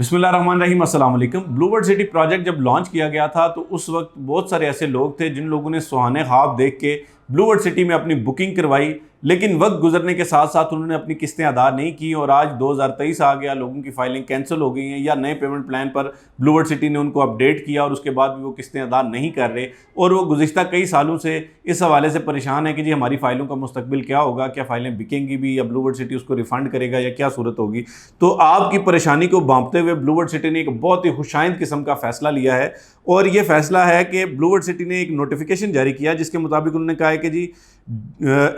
बिस्मिल्लाहिर्रहमानिर्रहीम, अस्सलाम वालेकुम। ब्लूबर्ड सिटी प्रोजेक्ट जब लॉन्च किया गया था तो उस वक्त बहुत सारे ऐसे लोग थे जिन लोगों ने सुहाने ख्वाब देख के ब्लूबर्ड सिटी में अपनी बुकिंग करवाई, लेकिन वक्त गुजरने के साथ साथ उन्होंने अपनी किस्तें अदा नहीं की और आज 2023 आ गया, लोगों की फाइलिंग कैंसिल हो गई हैं या नए पेमेंट प्लान पर ब्लूबर्ड सिटी ने उनको अपडेट किया और उसके बाद भी वो किस्तें अदा नहीं कर रहे और वो गुज़िश्ता कई सालों से इस हवाले से परेशान है कि जी हमारी फ़ाइलों का मुस्तकबिल क्या होगा, क्या फ़ाइलें बिकेंगी भी या ब्लूबर्ड सिटी उसको रिफ़ंड करेगा या क्या सूरत होगी। तो आपकी परेशानी को भांपते हुए ब्लूबर्ड सिटी ने एक बहुत ही खुशाइंद किस्म का फ़ैसला लिया है और ये फ़ैसला है कि ब्लूबर्ड सिटी ने एक नोटिफिकेशन जारी किया जिसके मुताबिक उन्होंने कहा है कि जी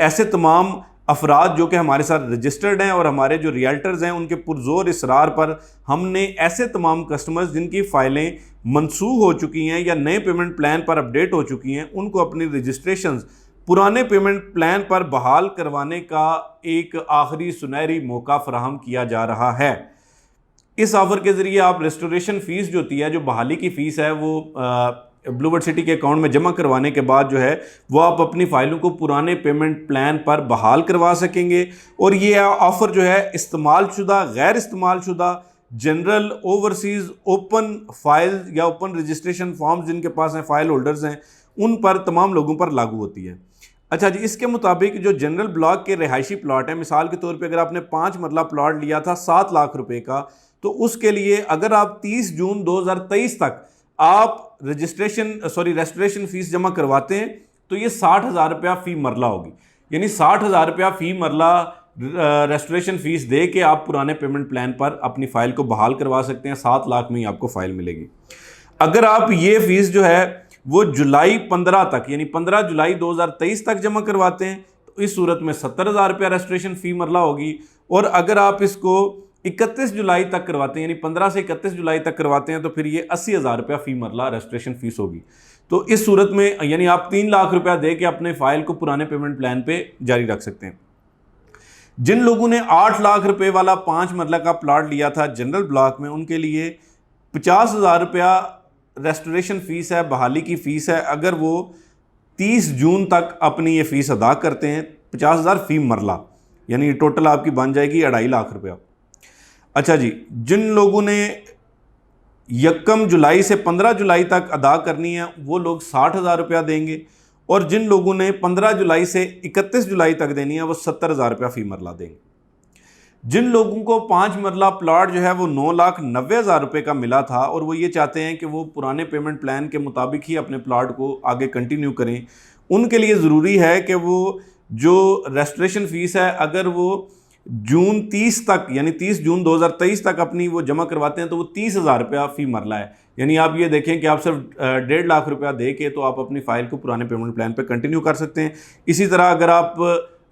ऐसे तमाम अफराद जो कि हमारे साथ रजिस्टर्ड हैं और हमारे जो रियल्टर्स हैं उनके पुरजोर इसरार पर हमने ऐसे तमाम कस्टमर्स जिनकी फ़ाइलें मनसूख हो चुकी हैं या नए पेमेंट प्लान पर अपडेट हो चुकी हैं उनको अपनी रजिस्ट्रेशंस पुराने पेमेंट प्लान पर बहाल करवाने का एक आखिरी सुनहरी मौका फराहम किया जा रहा है। इस ऑफ़र के ज़रिए आप रेस्टोरेशन फ़ीस जो होती है, जो बहाली की फ़ीस है, वो ब्लूबर्ड सिटी के अकाउंट में जमा करवाने के बाद जो है वो आप अपनी फ़ाइलों को पुराने पेमेंट प्लान पर बहाल करवा सकेंगे। और ये ऑफ़र जो है इस्तेमाल शुदा, गैर इस्तेमाल शुदा, जनरल, ओवरसीज़, ओपन फाइल या ओपन रजिस्ट्रेशन फॉर्म्स जिनके पास हैं, फ़ाइल होल्डर्स हैं, उन पर तमाम लोगों पर लागू होती है। अच्छा जी, इसके मुताबिक जो जनरल ब्लॉक के रिहायशी प्लाट है, मिसाल के तौर पे अगर आपने 5 मरला प्लाट लिया था 7 लाख रुपए का, तो उसके लिए अगर आप 30 जून 2023 तक आप रेस्टोरेशन फीस जमा करवाते हैं तो ये 60,000 रुपया फ़ी मरला होगी। यानी 60,000 रुपया फ़ी मरला रेस्टोरेशन फ़ीस दे के आप पुराने पेमेंट प्लान पर अपनी फ़ाइल को बहाल करवा सकते हैं। 7 लाख में ही आपको फ़ाइल मिलेगी। अगर आप ये फ़ीस जो है वो जुलाई 15 तक यानी 15 जुलाई 2023 तक जमा करवाते हैं तो इस सूरत में 70,000 रुपया रेस्टोरेशन फ़ी मरला होगी। और अगर आप इसको 31 जुलाई तक करवाते हैं यानी 15 से 31 जुलाई तक करवाते हैं तो फिर ये 80,000 रुपया फ़ी मरला रेस्टोरेशन फ़ीस होगी। तो इस सूरत में यानी आप 3 लाख रुपया दे के अपने फ़ाइल को पुराने पेमेंट प्लान पे जारी रख सकते हैं। जिन लोगों ने 8 लाख रुपए वाला 5 मरला का प्लाट लिया था जनरल ब्लॉक में, उनके लिए 50,000 रुपया रेस्टोरेशन फ़ीस है, बहाली की फ़ीस है। अगर वो 30 जून तक अपनी ये फ़ीस अदा करते हैं 50,000 फ़ी मरला, यानी टोटल आपकी बन जाएगी 2.5 लाख रुपया। अच्छा जी, जिन लोगों ने 1 जुलाई से 15 जुलाई तक अदा करनी है वो लोग 60,000 रुपया देंगे और जिन लोगों ने 15 जुलाई से 31 जुलाई तक देनी है वो 70,000 रुपया फ़ी मरला देंगे। जिन लोगों को 5 मरला प्लाट जो है वो 9,90,000 रुपये का मिला था और वो ये चाहते हैं कि वो पुराने पेमेंट प्लान के मुताबिक ही अपने प्लाट को आगे कंटिन्यू करें, उनके लिए ज़रूरी है कि वो जो रेस्टोरेशन फ़ीस है अगर वो जून 30 तक यानी 30 जून 2023 तक अपनी वो जमा करवाते हैं तो वो 30,000 रुपया फ़ी मरला है। यानी आप ये देखें कि आप सिर्फ 1.5 लाख रुपया दे के तो आप अपनी फ़ाइल को पुराने पेमेंट प्लान पे कंटिन्यू कर सकते हैं। इसी तरह अगर आप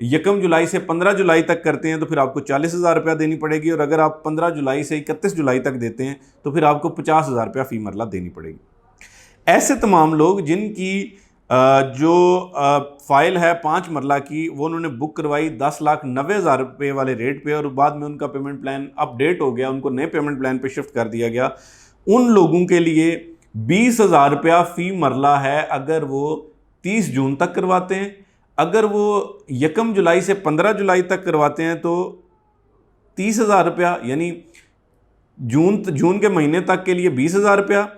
1 जुलाई से 15 जुलाई तक करते हैं तो फिर आपको 40,000 रुपया देनी पड़ेगी और अगर आप 15 जुलाई से 31 जुलाई तक देते हैं तो फिर आपको 50,000 रुपया फ़ी मरला देनी पड़ेगी। ऐसे तमाम लोग जिनकी जो फ़ाइल है 5 मरला की वो उन्होंने बुक करवाई 10,90,000 रुपये वाले रेट पे और बाद में उनका पेमेंट प्लान अपडेट हो गया, उनको नए पेमेंट प्लान पे शिफ्ट कर दिया गया, उन लोगों के लिए 20,000 रुपया फ़ी मरला है अगर वो 30 जून तक करवाते हैं। अगर वो 1 जुलाई से 15 जुलाई तक करवाते हैं तो 30,000 रुपया यानी जून के महीने तक के लिए 20,000 रुपया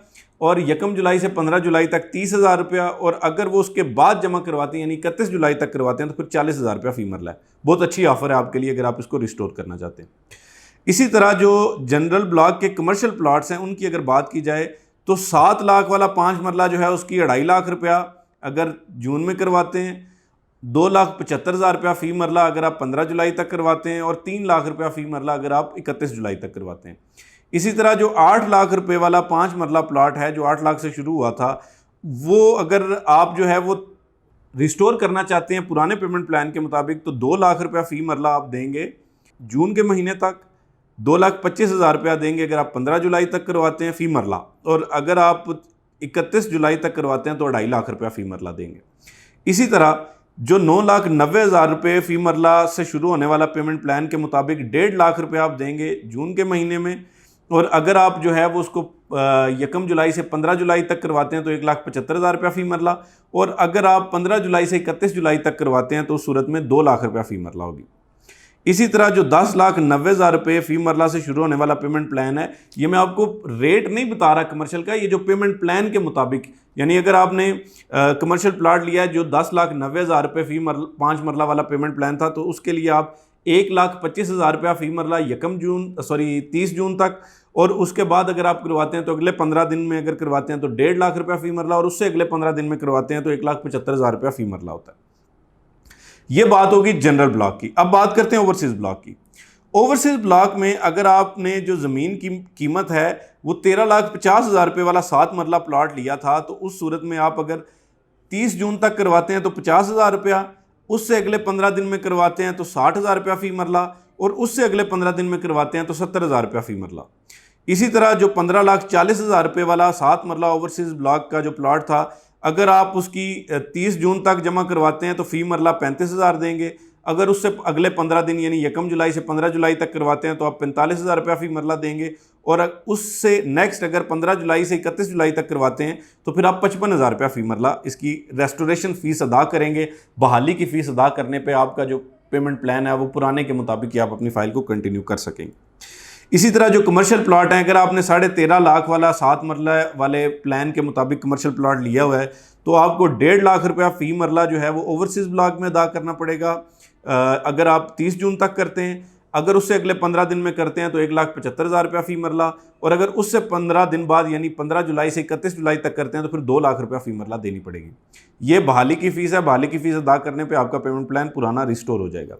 और 1 जुलाई से 15 जुलाई तक 30,000 रुपया और अगर वो उसके बाद जमा करवाते हैं यानी 31 जुलाई तक करवाते हैं तो फिर 40,000 रुपया फ़ी मरला है। बहुत अच्छी ऑफ़र है आपके लिए अगर आप इसको रिस्टोर करना चाहते हैं। इसी तरह जो जनरल ब्लॉक के कमर्शियल प्लाट्स हैं उनकी अगर बात की जाए तो 7 लाख वाला 5 मरला जो है उसकी 2.5 लाख रुपया अगर जून में करवाते हैं, 2,75,000 रुपया फ़ी मरला अगर आप 15 जुलाई तक करवाते हैं और 3 लाख रुपया फ़ी मरला अगर आप 31 जुलाई तक करवाते हैं। इसी तरह जो 8 लाख रुपए वाला 5 मरला प्लाट है जो 8 लाख से शुरू हुआ था वो अगर आप जो है वो रिस्टोर करना चाहते हैं पुराने पेमेंट प्लान के मुताबिक तो 2 लाख रुपया फ़ी मरला आप देंगे जून के महीने तक, 2,25,000 रुपया देंगे अगर आप 15 जुलाई तक करवाते हैं फ़ी मरला और अगर आप 31 जुलाई तक करवाते हैं तो 2.5 लाख रुपया फ़ी मरला देंगे। इसी तरह जो 9,90,000 रुपये फ़ी मरला से शुरू होने वाला पेमेंट प्लान के मुताबिक 1.5 लाख रुपया आप देंगे जून के महीने में और अगर आप जो है वो उसको 1 जुलाई से 15 जुलाई तक करवाते हैं तो 1,75,000 रुपया फ़ी मरला और अगर आप 15 जुलाई से 31 जुलाई तक करवाते हैं तो उस सूरत में 2 लाख रुपया फ़ी मरला होगी। इसी तरह जो 10,90,000 रुपये फ़ी मरला से शुरू होने वाला पेमेंट प्लान है, ये मैं आपको रेट नहीं बता रहा कमर्शियल का, ये जो पेमेंट प्लान के मुताबिक, यानी अगर आपने कमर्शियल प्लाट लिया है जो 10,90,000 रुपये फ़ी 5 मरला वाला पेमेंट प्लान था, तो उसके लिए आप 1,25,000 रुपया फ़ी मरला 30 जून तक, और उसके बाद अगर आप करवाते हैं तो अगले 15 दिन में अगर करवाते हैं तो 1.5 लाख रुपया फ़ी मरला, और उससे अगले 15 दिन में करवाते हैं तो 1,75,000 रुपया फ़ी मरला होता है। ये बात होगी जनरल ब्लॉक की। अब बात करते हैं ओवरसीज़ ब्लॉक की। ओवरसीज़ ब्लॉक में अगर आपने जो ज़मीन की कीमत है वो 13,50,000 रुपये वाला 7 मरला प्लॉट लिया था, तो उस सूरत में आप अगर 30 जून तक करवाते हैं तो 50,000 रुपया, उससे अगले 15 दिन में करवाते हैं तो 60,000 रुपया फ़ी मरला, और उससे अगले 15 दिन में करवाते हैं तो 70,000 रुपया फ़ी मरला। इसी तरह जो 15,40,000 रुपये वाला 7 मरला ओवरसीज़ ब्लॉक का जो प्लॉट था, अगर आप उसकी 30 जून तक जमा करवाते हैं तो फ़ी मरला 35,000 देंगे। अगर उससे अगले 15 दिन यानी 1 जुलाई से 15 जुलाई तक करवाते हैं तो आप 45,000 रुपया फ़ी मरला देंगे, और उससे नेक्स्ट अगर 15 जुलाई से 31 जुलाई तक करवाते हैं तो फिर आप 55,000 रुपया फ़ी मरला इसकी रेस्टोरेशन फ़ीस अदा करेंगे। बहाली की फ़ीस अदा करने पर आपका जो पेमेंट प्लान है वो पुराने के मुताबिक आप अपनी फ़ाइल को कंटिन्यू कर सकेंगे। इसी तरह जो कमर्शियल प्लॉट हैं, अगर आपने 13.5 लाख वाला 7 मरला वाले प्लान के मुताबिक कमर्शियल प्लॉट लिया हुआ है तो आपको 1.5 लाख रुपया फ़ी मरला जो है वो ओवरसीज़ ब्लॉक में अदा करना पड़ेगा अगर आप 30 जून तक करते हैं। अगर उससे अगले 15 दिन में करते हैं तो 1,75,000 रुपया फ़ी मरला, और अगर उससे 15 दिन बाद यानी 15 जुलाई से 31 जुलाई तक करते हैं तो फिर 2 लाख रुपया फ़ी मरला देनी पड़ेगी। ये बहाली की फ़ीस है। बहाली की फ़ीस अदा करने पर आपका पेमेंट प्लान पुराना रिस्टोर हो जाएगा।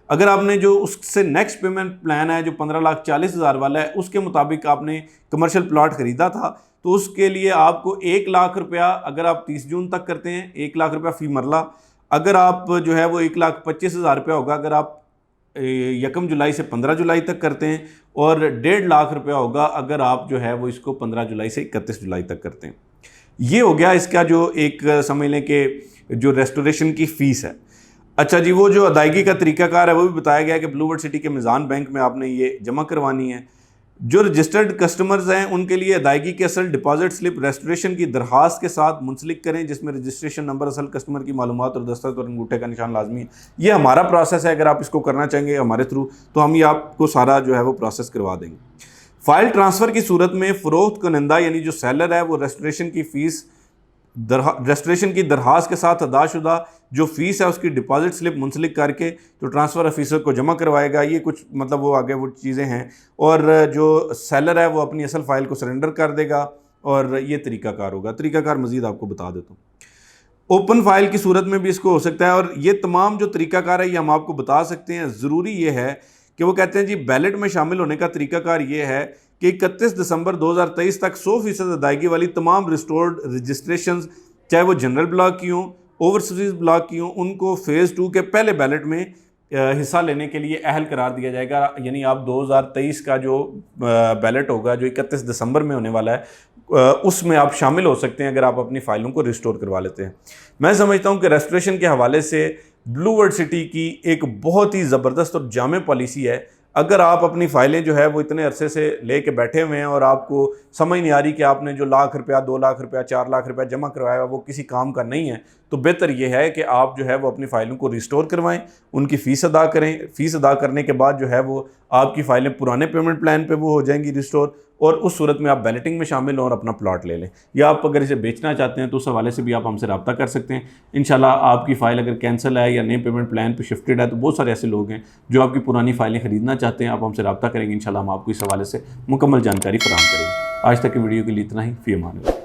अगर आपने जो उससे नेक्स्ट पेमेंट प्लान है जो 15,40,000 वाला है, उसके मुताबिक आपने कमर्शियल प्लॉट ख़रीदा था, तो उसके लिए आपको 1 लाख रुपया अगर आप 30 जून तक करते हैं 1 लाख रुपया फ़ी मरला। अगर आप जो है वो 1,25,000 रुपया होगा अगर आप 1 जुलाई से 15 जुलाई तक करते हैं, और 1.5 लाख रुपया होगा अगर आप जो है वो इसको 15 जुलाई से 31 जुलाई तक करते हैं। ये हो गया इसका जो एक समझ लें कि जो रेस्टोरेशन की फ़ीस है। अच्छा जी, वो जो अदायगी का तरीकाकार है वो भी बताया गया है कि ब्लूवर्ड सिटी के मिज़ान बैंक में आपने ये जमा करवानी है। जो रजिस्टर्ड कस्टमर्स हैं उनके लिए अदायगी के असल डिपॉजिट स्लिप रेस्टोरेशन की दरखास्त के साथ मुंसलिक करें, जिसमें रजिस्ट्रेशन नंबर, असल कस्टमर की मालूमात और दस्तखत और अंगूठे का निशान लाजमी है। ये हमारा प्रोसेस है। अगर आप इसको करना चाहेंगे हमारे थ्रू तो हम ये आपको सारा जो है वो प्रोसेस करवा देंगे। फ़ाइल ट्रांसफ़र की सूरत में फ़रोख्त कुनंदा यानी जो सेलर है वो रेस्टोरेशन की फ़ीस रेस्टोरेशन की दरखास्त के साथ अदाशुदा जो फ़ीस है उसकी डिपॉजिट स्लिप मुंसलिक करके तो ट्रांसफ़र ऑफिसर को जमा करवाएगा। ये कुछ मतलब वो आगे वो चीज़ें हैं, और जो सेलर है वो अपनी असल फ़ाइल को सरेंडर कर देगा, और ये तरीकाकार होगा। तरीकाकार मज़ीद आपको बता देता हूँ। ओपन फ़ाइल की सूरत में भी इसको हो सकता है, और ये तमाम जो तरीकाकार है ये हम आपको बता सकते हैं। ज़रूरी ये है कि वो कहते हैं जी बैलेट में शामिल होने का तरीकाकार ये है कि 31 दिसंबर 2023 तक 100% अदायगी वाली तमाम रिस्टोर्ड रजिस्ट्रेशन, चाहे वो जनरल ब्लॉक की हों, ओवरसीज़ ब्लॉक की हों, उनको फ़ेज़ 2 के पहले बैलेट में हिस्सा लेने के लिए अहल करार दिया जाएगा। यानी आप 2023 का जो बैलेट होगा जो 31 दिसंबर में होने वाला है उसमें आप शामिल हो सकते हैं अगर आप अपनी फ़ाइलों को रिस्टोर करवा लेते हैं। मैं समझता हूँ कि रेस्टोरेशन के हवाले से ब्लूवर्ड सिटी की एक बहुत ही ज़बरदस्त और जामे पॉलिसी है। अगर आप अपनी फ़ाइलें जो है वो इतने अरसे से ले कर बैठे हुए हैं और आपको समझ नहीं आ रही कि आपने जो लाख रुपया, 2 लाख रुपया, 4 लाख रुपया जमा करवाया वो किसी काम का नहीं है, तो बेहतर ये है कि आप जो है वो अपनी फ़ाइलों को रिस्टोर करवाएं, उनकी फ़ीस अदा करें। फ़ीस अदा करने के बाद जो है वो आपकी फ़ाइलें पुराने पेमेंट प्लान पे वो हो जाएंगी रिस्टोर, और उस सूरत में आप बैलेटिंग में शामिल हों और अपना प्लॉट ले लें। या आप अगर इसे बेचना चाहते हैं तो उस हवाले से भी आप हमसे रब्ता कर सकते हैं। इंशाल्लाह आपकी फ़ाइल अगर कैंसिल है या नए पेमेंट प्लान पे शिफ्टेड है तो बहुत सारे ऐसे लोग हैं जो आपकी पुरानी फ़ाइलें ख़रीदना चाहते हैं। आप हमसे रब्ता करेंगे, इंशाल्लाह हम आपको इस हवाले से मुकम्मल जानकारी फराहम करेंगे। आज तक की वीडियो के लिए इतना ही। फ़ी अमान अल्लाह।